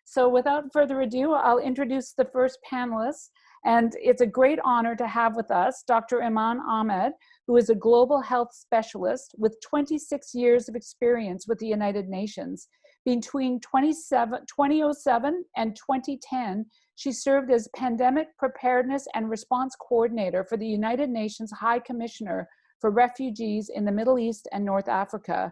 So without further ado, I'll introduce the first panelist. And it's a great honor to have with us Dr. Iman Ahmed, who is a global health specialist with 26 years of experience with the United Nations. Between 2007 and 2010, she served as Pandemic Preparedness and Response Coordinator for the United Nations High Commissioner for Refugees in the Middle East and North Africa.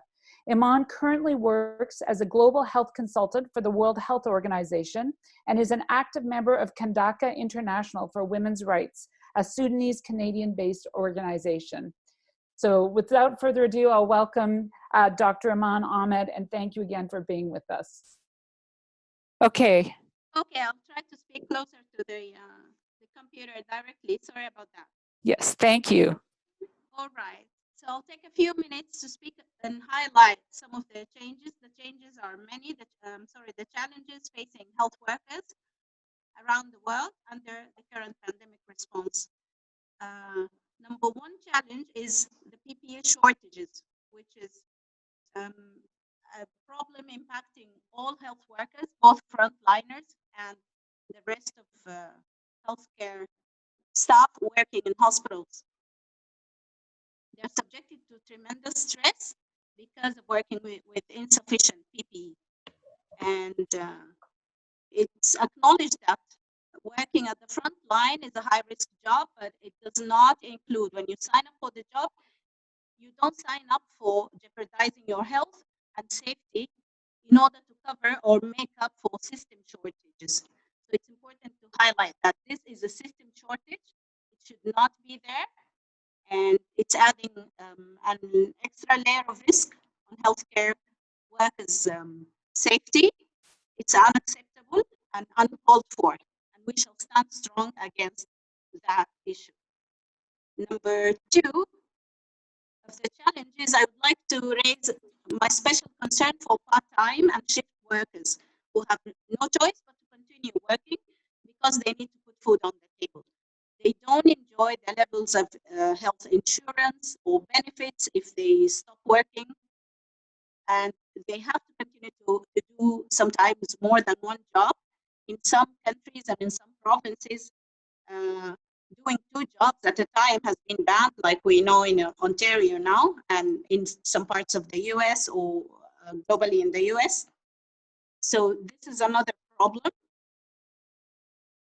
Iman currently works as a global health consultant for the World Health Organization and is an active member of Kandaka International for Women's Rights, a Sudanese Canadian-based organization. So without further ado, I'll welcome Dr. Iman Ahmed, and thank you again for being with us. Okay. Okay, I'll try to speak closer to the computer directly. Sorry about that. Yes, thank you. All right. So I'll take a few minutes to speak and highlight some of the changes. The changes are many. The challenges facing health workers around the world under the current pandemic response. Number one challenge is the PPE shortages, which is a problem impacting all health workers, both frontliners and the rest of healthcare staff working in hospitals. They're subjected to tremendous stress because of working with insufficient PPE. And it's acknowledged that working at the front line is a high-risk job, but it does not include, when you sign up for the job, you don't sign up for jeopardizing your health and safety in order to cover or make up for system shortages. So it's important to highlight that this is a system shortage. It should not be there. And it's adding an extra layer of risk on healthcare workers' safety. It's unacceptable and uncalled for, and we shall stand strong against that issue. Number two of the challenges, I would like to raise my special concern for part-time and shift workers who have no choice but to continue working because they need to put food on the table. They don't enjoy the levels of health insurance or benefits if they stop working. And they have to continue to do sometimes more than one job. In some countries and in some provinces, doing two jobs at a time has been banned, like we know in Ontario now, and in some parts of the US or globally in the US. So this is another problem.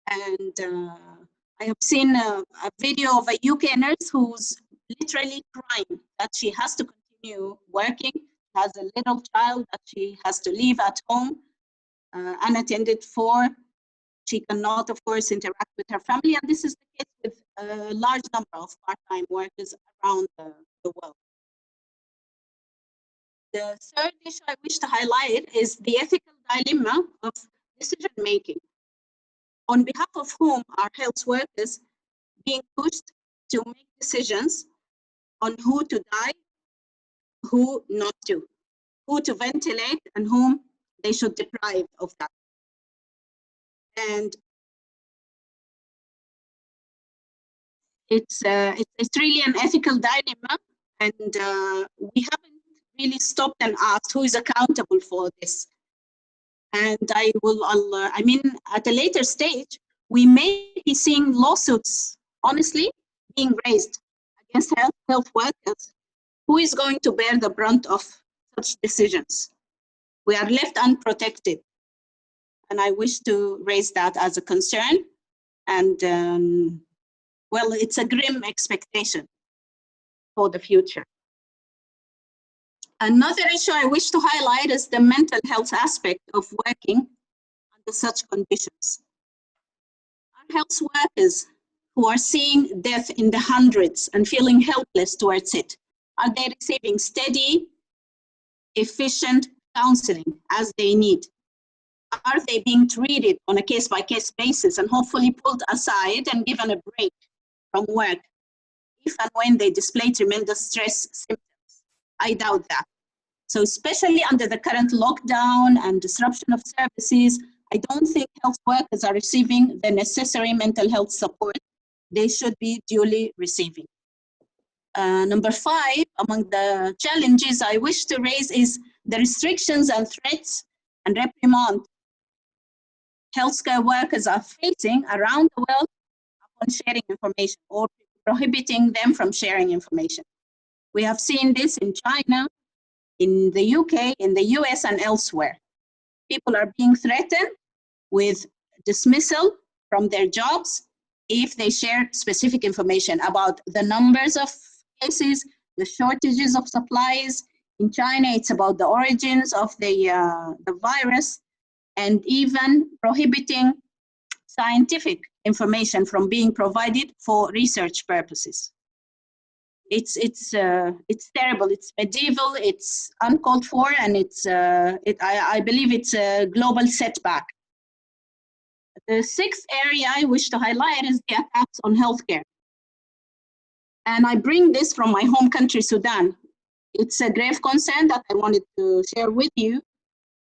And I have seen a video of a UK nurse who's literally crying that she has to continue working, has a little child that she has to leave at home unattended for. She cannot, of course, interact with her family, and this is the case with a large number of part-time workers around the world. The third issue I wish to highlight is the ethical dilemma of decision-making. On behalf of whom are health workers being pushed to make decisions on who to die, who not to, who to ventilate, and whom they should deprive of that. And it's really an ethical dilemma, and we haven't really stopped and asked who is accountable for this. And I mean, at a later stage, we may be seeing lawsuits, honestly, being raised against health workers. Who is going to bear the brunt of such decisions? We are left unprotected. And I wish to raise that as a concern. And well, it's a grim expectation for the future. Another issue I wish to highlight is the mental health aspect of working under such conditions. Our health workers who are seeing death in the hundreds and feeling helpless towards it, are they receiving steady, efficient counseling as they need? Are they being treated on a case-by-case basis and hopefully pulled aside and given a break from work if and when they display tremendous stress symptoms? I doubt that. So especially under the current lockdown and disruption of services, I don't think health workers are receiving the necessary mental health support they should be duly receiving. Number 5, among the challenges I wish to raise is the restrictions and threats and reprimand healthcare workers are facing around the world upon sharing information or prohibiting them from sharing information. We have seen this in China, in the UK, in the US, and elsewhere. People are being threatened with dismissal from their jobs if they share specific information about the numbers of cases, the shortages of supplies. In China, it's about the origins of the virus, and even prohibiting scientific information from being provided for research purposes. It's terrible. It's medieval. It's uncalled for, and I believe it's a global setback. The sixth area I wish to highlight is the attacks on healthcare. And I bring this from my home country, Sudan. It's a grave concern that I wanted to share with you,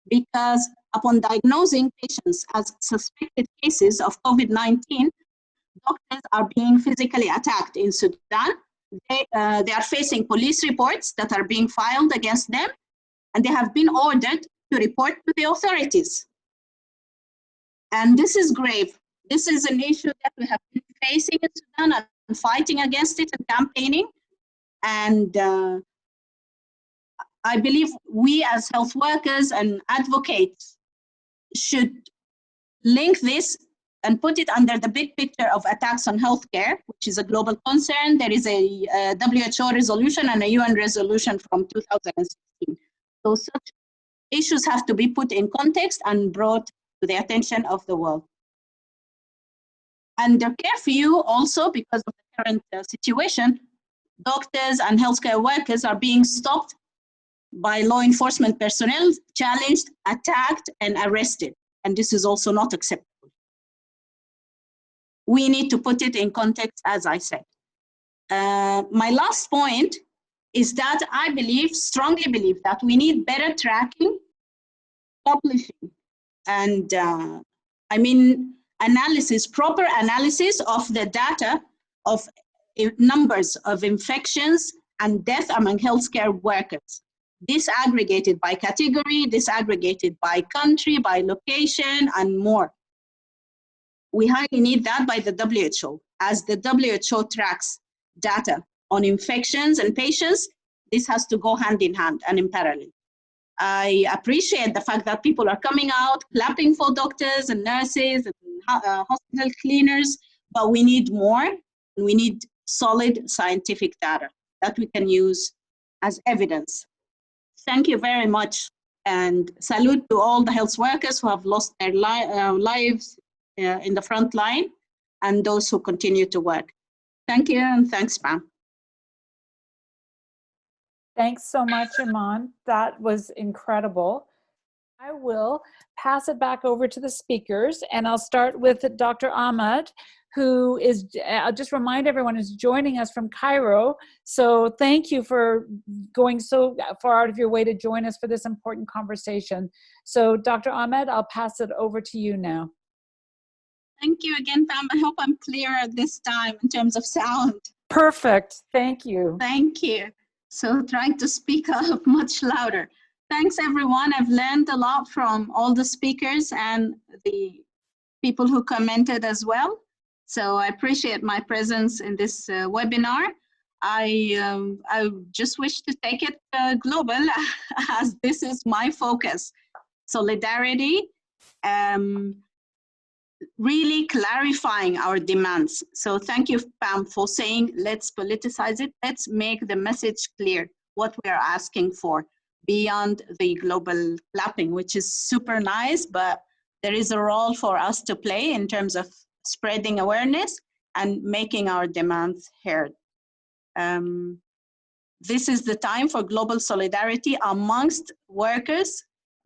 because upon diagnosing patients as suspected cases of COVID-19, doctors are being physically attacked in Sudan. They are facing police reports that are being filed against them, and they have been ordered to report to the authorities. And this is grave. This is an issue that we have been facing in Sudan and fighting against it and campaigning. And I believe we as health workers and advocates should link this and put it under the big picture of attacks on healthcare, which is a global concern. There is a WHO resolution and a UN resolution from 2016. So such issues have to be put in context and brought to the attention of the world. Under curfew also, because of the current situation, doctors and healthcare workers are being stopped by law enforcement personnel, challenged, attacked, and arrested. And this is also not acceptable. We need to put it in context, as I said. My last point is that I strongly believe that we need better tracking, publishing, and analysis, proper analysis of the data of numbers of infections and death among healthcare workers. Disaggregated by category, disaggregated by country, by location, and more. We highly need that by the WHO. As the WHO tracks data on infections and patients, this has to go hand in hand and in parallel. I appreciate the fact that people are coming out, clapping for doctors and nurses and hospital cleaners, but we need more. We need solid scientific data that we can use as evidence. Thank you very much, and salute to all the health workers who have lost their lives in the front line, and those who continue to work. Thank you, and thanks, Pam. Thanks so much, Iman. That was incredible. I will pass it back over to the speakers, and I'll start with Dr. Ahmed, who is, I'll just remind everyone, is joining us from Cairo. So thank you for going so far out of your way to join us for this important conversation. So Dr. Ahmed, I'll pass it over to you now. Thank you again, Pam. I hope I'm clear this time in terms of sound. Perfect. Thank you. Thank you. So trying to speak up much louder. Thanks, everyone. I've learned a lot from all the speakers and the people who commented as well. So I appreciate my presence in this webinar. I just wish to take it global, as this is my focus. Solidarity, really clarifying our demands. So thank you, Pam, for saying, let's politicize it. Let's make the message clear, what we are asking for beyond the global clapping, which is super nice, but there is a role for us to play in terms of spreading awareness and making our demands heard. This is the time for global solidarity amongst workers,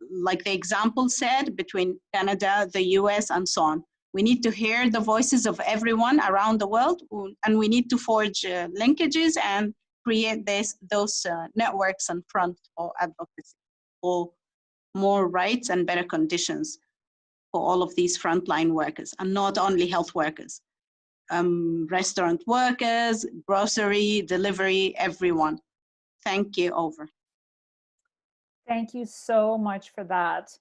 like the example said, between Canada, the US, and so on. We need to hear the voices of everyone around the world, and we need to forge linkages and create those networks and front for advocacy for more rights and better conditions for all of these frontline workers, and not only health workers, restaurant workers, grocery, delivery, everyone. Thank you, over. Thank you so much for that.